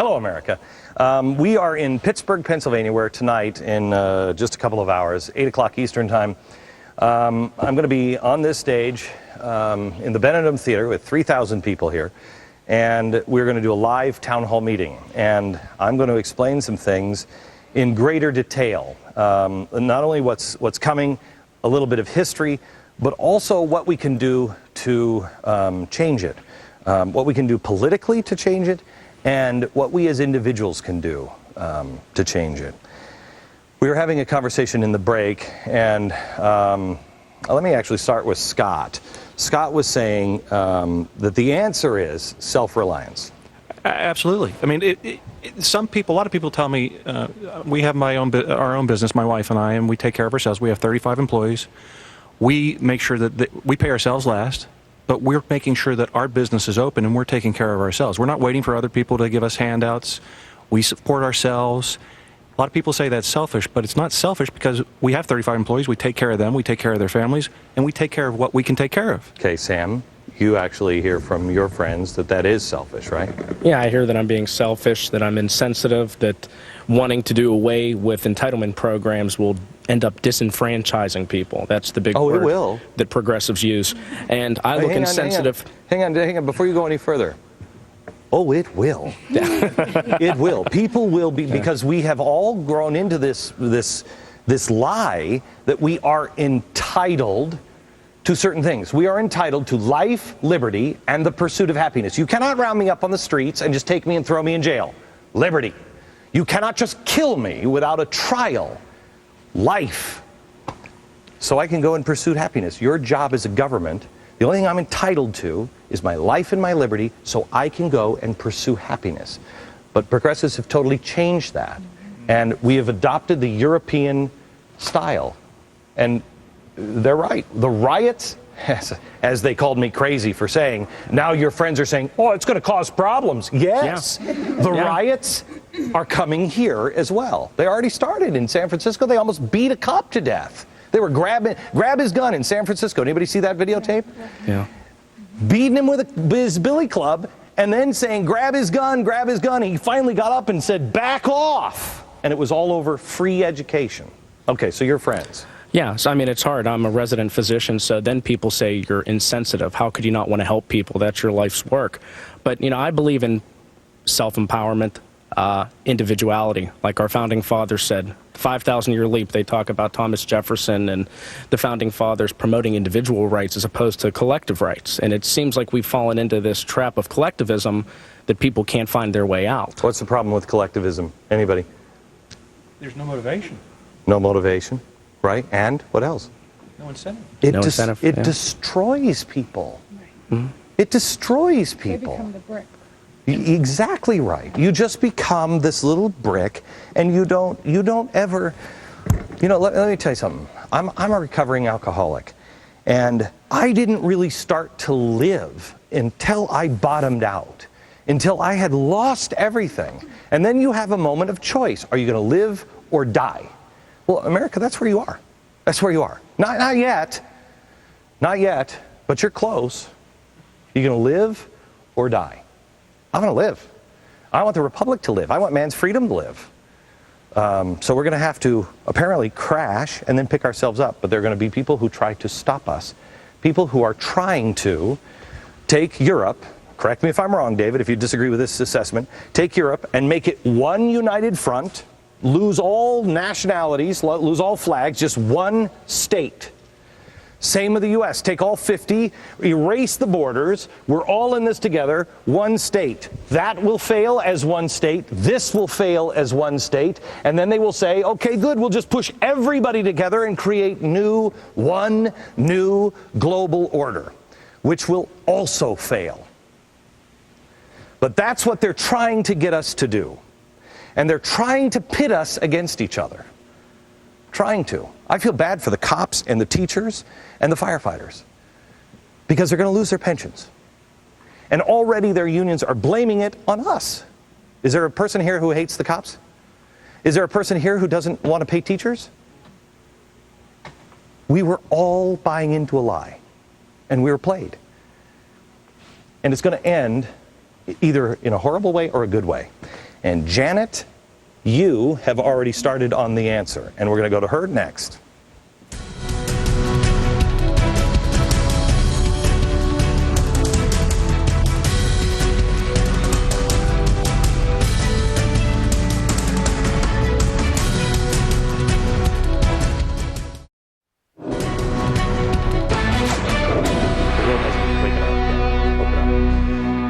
Hello, America. We are in Pittsburgh, Pennsylvania, where tonight, in just a couple of hours, 8 o'clock Eastern Time, I'm going to be on this stage in the Benedum Theater with 3,000 people here, and we're going to do a live town hall meeting. And I'm going to explain some things in greater detail, not only what's coming, a little bit of history, but also what we can do to change it, what we can do politically to change it, and what we as individuals can do to change it. We were having a conversation in the break, and let me actually start with Scott. Scott was saying that the answer is self-reliance. Absolutely. I mean, a lot of people tell me, we have our own business, my wife and I, and we take care of ourselves. We have 35 employees. We make sure that we pay ourselves last, but we're making sure that our business is open and we're taking care of ourselves. We're not waiting for other people to give us handouts. We support ourselves. A lot of people say that's selfish, but it's not selfish because we have 35 employees. We take care of them. We take care of their families, and we take care of what we can take care of. Okay, Sam, you actually hear from your friends that is selfish, right? Yeah, I hear that I'm being selfish, that I'm insensitive, that wanting to do away with entitlement programs will end up disenfranchising people. That's the big word it will. That progressives use. And I look insensitive. Hang on, before you go any further. Oh, it will. It will. People will be, because we have all grown into this lie that we are entitled to certain things. We are entitled to life, liberty, and the pursuit of happiness. You cannot round me up on the streets and just take me and throw me in jail. Liberty. You cannot just kill me without a trial. Life. So I can go and pursue happiness. Your job as a government, the only thing I'm entitled to is my life and my liberty, so I can go and pursue happiness. But progressives have totally changed that. And we have adopted the European style. And they're right. The riots, as they called me crazy for saying, now your friends are saying, oh, it's going to cause problems. Yes. Yeah. The riots are coming here as well. They already started in San Francisco. They almost beat a cop to death. They were grab his gun in San Francisco. Anybody see that videotape? Yeah. Beating him with his billy club and then saying, grab his gun, grab his gun. He finally got up and said, back off. And it was all over free education. Okay, so you're friends. Yeah, so I mean, it's hard. I'm a resident physician, so then people say you're insensitive. How could you not want to help people? That's your life's work. But, I believe in self-empowerment, individuality. Like our founding fathers said, 5,000-year leap, they talk about Thomas Jefferson and the founding fathers promoting individual rights as opposed to collective rights. And it seems like we've fallen into this trap of collectivism that people can't find their way out. What's the problem with collectivism? Anybody? There's no motivation. No motivation, right? And what else? No incentive. It destroys people. Mm-hmm. It destroys people. They become the brick. Exactly right. You just become this little brick, and you don't ever, let me tell you something. I'm a recovering alcoholic, and I didn't really start to live until I bottomed out, until I had lost everything. And then you have a moment of choice. Are you going to live or die? Well, America, that's where you are. That's where you are. Not yet, but you're close. You're going to live or die. I want to live. I want the republic to live. I want man's freedom to live. So we're going to have to apparently crash and then pick ourselves up. But there are going to be people who try to stop us. People who are trying to take Europe, correct me if I'm wrong, David, if you disagree with this assessment, take Europe and make it one united front, lose all nationalities, lose all flags, just one state. Same with the U.S. Take all 50, erase the borders. We're all in this together, one state. That will fail as one state. This will fail as one state. And then they will say, okay, good, we'll just push everybody together and create one new global order, which will also fail. But that's what they're trying to get us to do. And they're trying to pit us against each other. Trying to. I feel bad for the cops and the teachers and the firefighters because they're going to lose their pensions. And already their unions are blaming it on us. Is there a person here who hates the cops? Is there a person here who doesn't want to pay teachers? We were all buying into a lie, and we were played. And it's going to end either in a horrible way or a good way. And Janet, you have already started on the answer, and we're going to go to her next.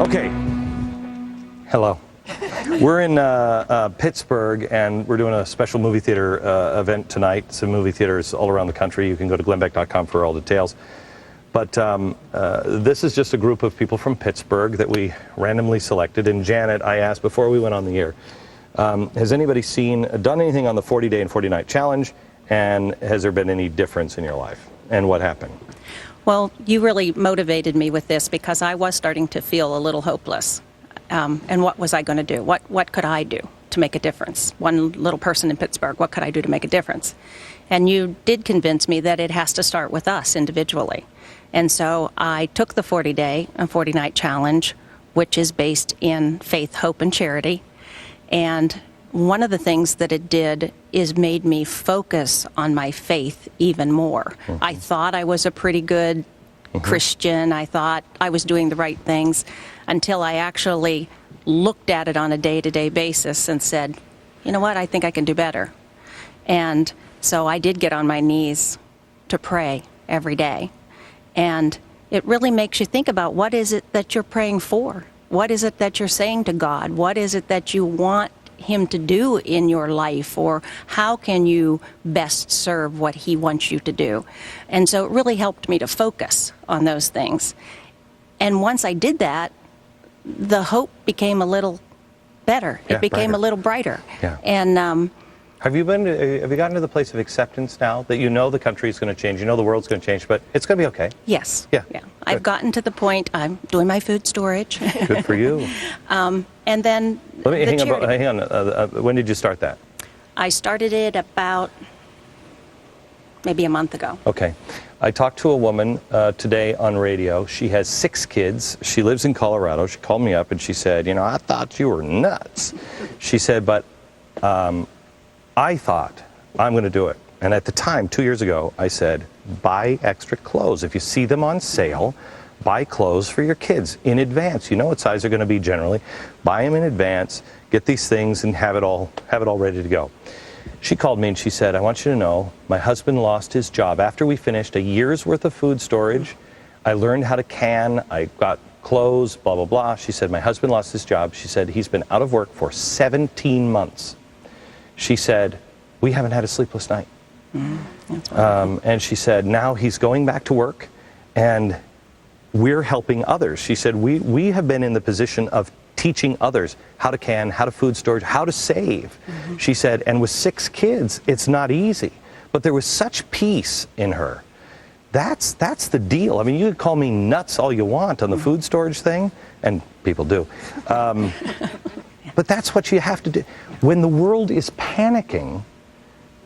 Okay. Hello. We're in Pittsburgh, and we're doing a special movie theater event tonight. Some movie theaters all around the country. You can go to glennbeck.com for all details. But this is just a group of people from Pittsburgh that we randomly selected. And Janet, I asked before we went on the air, has anybody done anything on the 40-day and 40-night challenge? And has there been any difference in your life? And what happened? Well, you really motivated me with this because I was starting to feel a little hopeless. And what was I going to do? What could I do to make a difference? One little person in Pittsburgh, what could I do to make a difference? And you did convince me that it has to start with us individually. And so I took the 40-day and 40-night challenge, which is based in faith, hope, and charity. And one of the things that it did is made me focus on my faith even more. Mm-hmm. I thought I was a pretty good Christian. I thought I was doing the right things until I actually looked at it on a day-to-day basis and said, you know what, I think I can do better. And so I did get on my knees to pray every day. And it really makes you think about what is it that you're praying for? What is it that you're saying to God? What is it that you want Him to do in your life, or how can you best serve what He wants you to do? And so it really helped me to focus on those things. And once I did that, the hope became a little better. It became brighter. A little brighter. Yeah. And have you gotten to the place of acceptance now that you know the country's going to change, you know the world's going to change, but it's going to be okay? yes. Yeah. I've gotten to the point. I'm doing my food storage. Good for you. And then Hang on. When did you start that? I started it about maybe a month ago. Okay. I talked to a woman today on radio. She has 6 kids. She lives in Colorado. She called me up and she said, I thought you were nuts. She said, but I thought I'm going to do it. And at the time, 2 years ago, I said, buy extra clothes. If you see them on sale, buy clothes for your kids in advance. You know what size they're going to be generally. Buy them in advance, get these things, and have it all ready to go. She called me and she said, I want you to know, my husband lost his job. After we finished a year's worth of food storage, I learned how to can, I got clothes, blah, blah, blah. She said, my husband lost his job. She said, he's been out of work for 17 months. She said, we haven't had a sleepless night. And she said, now he's going back to work and we're helping others. She said, we have been in the position of teaching others how to can, how to food storage, how to save. She said, and with 6 kids, it's not easy. But there was such peace in her. That's the deal. I mean, you could call me nuts all you want on the food storage thing, and people do. But that's what you have to do. When the world is panicking,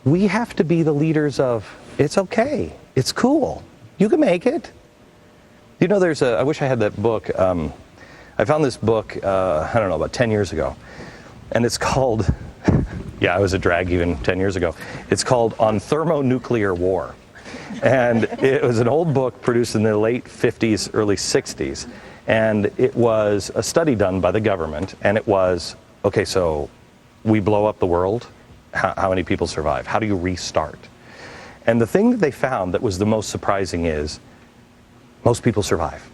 we have to be the leaders of, it's okay, it's cool, you can make it. I wish I had that book. I found this book, I don't know, about 10 years ago. And it's called, I was a drag even 10 years ago. It's called On Thermonuclear War. And it was an old book produced in the late 50s, early 60s. And it was a study done by the government. And it was, okay, so we blow up the world. How many people survive? How do you restart? And the thing that they found that was the most surprising is most people survive.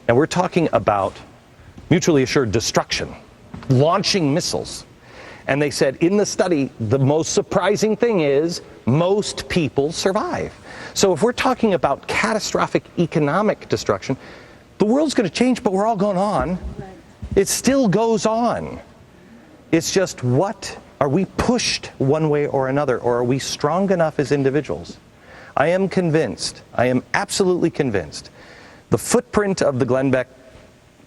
And we're talking about mutually assured destruction, launching missiles. And they said in the study, the most surprising thing is most people survive. So if we're talking about catastrophic economic destruction, the world's going to change, but we're all going on. It still goes on. It's just are we pushed one way or another, or are we strong enough as individuals? I am convinced, I am absolutely convinced, the footprint of the Glenn Beck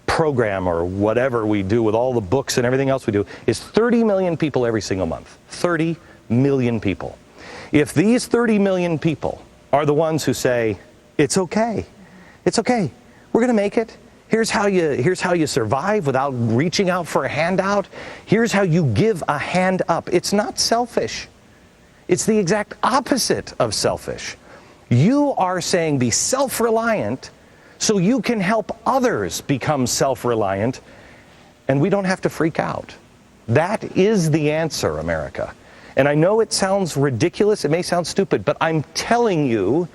program, or whatever we do with all the books and everything else we do, is 30 million people every single month. 30 million people. If these 30 million people are the ones who say, it's okay, we're going to make it, Here's how you survive without reaching out for a handout. Here's how you give a hand up. It's not selfish. It's the exact opposite of selfish. You are saying be self-reliant so you can help others become self-reliant, and we don't have to freak out. That is the answer, America. And I know it sounds ridiculous, it may sound stupid, but I'm telling you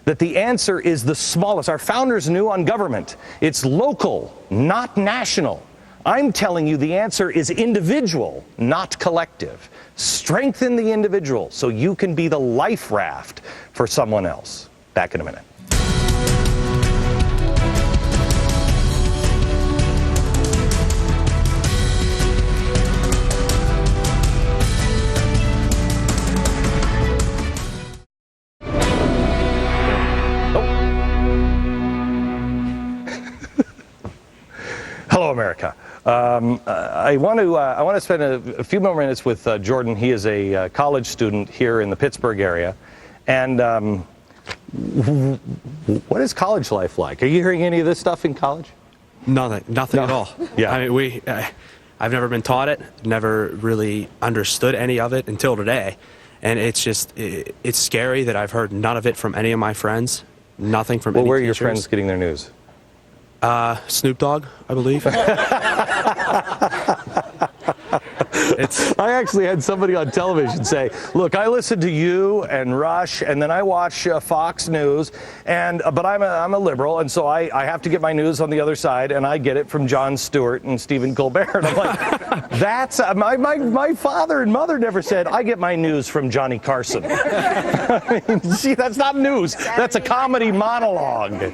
that the answer is the smallest. Our founders knew on government, it's local, not national. I'm telling you the answer is individual, not collective. Strengthen the individual so you can be the life raft for someone else. Back in a minute. Hello, America. I want to spend a few more minutes with Jordan. He is a college student here in the Pittsburgh area. And what is college life like? Are you hearing any of this stuff in college? Nothing at all. Yeah. I mean, I've never been taught it, never really understood any of it until today. And it's just, it's scary that I've heard none of it from any of my friends, nothing from any Where are teachers. your friends getting their news? Snoop Dogg, I believe. I actually had somebody on television say, look, I listen to you and Rush, and then I watch Fox News, but I'm a liberal, and so I have to get my news on the other side, and I get it from Jon Stewart and Stephen Colbert. And I'm like, that's, my father and mother never said, I get my news from Johnny Carson. I mean, see, that's not news. That's a comedy monologue.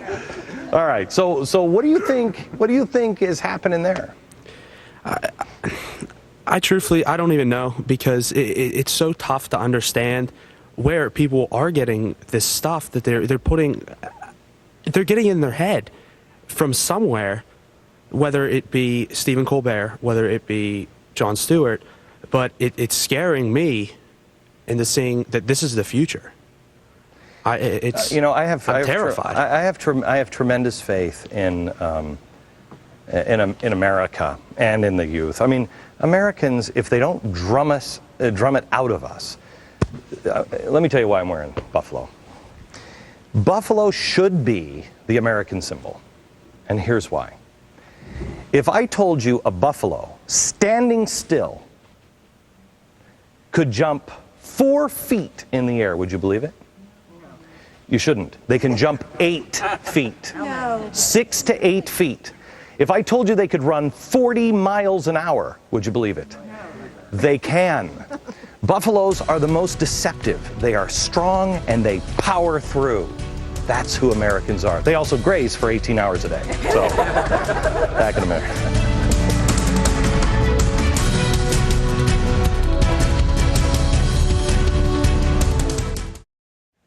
All right, so what do you think is happening there? I truthfully, I don't even know, because it's so tough to understand where people are getting this stuff that they're getting in their head from somewhere, whether it be Stephen Colbert, whether it be Jon Stewart, but it's scaring me into seeing that this is the future. I'm terrified. I have tremendous faith in America and in the youth. I mean, Americans, if they don't drum it out of us. Let me tell you why I'm wearing buffalo. Buffalo should be the American symbol, and here's why. If I told you a buffalo standing still could jump 4 feet in the air, would you believe it? You shouldn't. They can jump 8 feet. No. 6 to 8 feet. If I told you they could run 40 miles an hour, would you believe it? No. They can. Buffaloes are the most deceptive. They are strong and they power through. That's who Americans are. They also graze for 18 hours a day. So, back in a minute.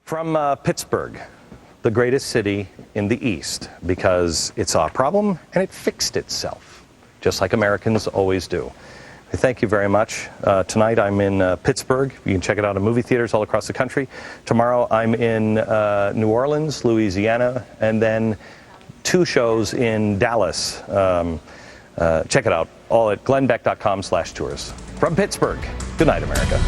From Pittsburgh, the greatest city in the East, because it saw a problem and it fixed itself, just like Americans always do. Thank you very much. Tonight I'm in Pittsburgh. You can check it out in movie theaters all across the country. Tomorrow I'm in New Orleans, Louisiana, and then 2 shows in Dallas. Check it out, all at glennbeck.com/tours. From Pittsburgh, good night, America.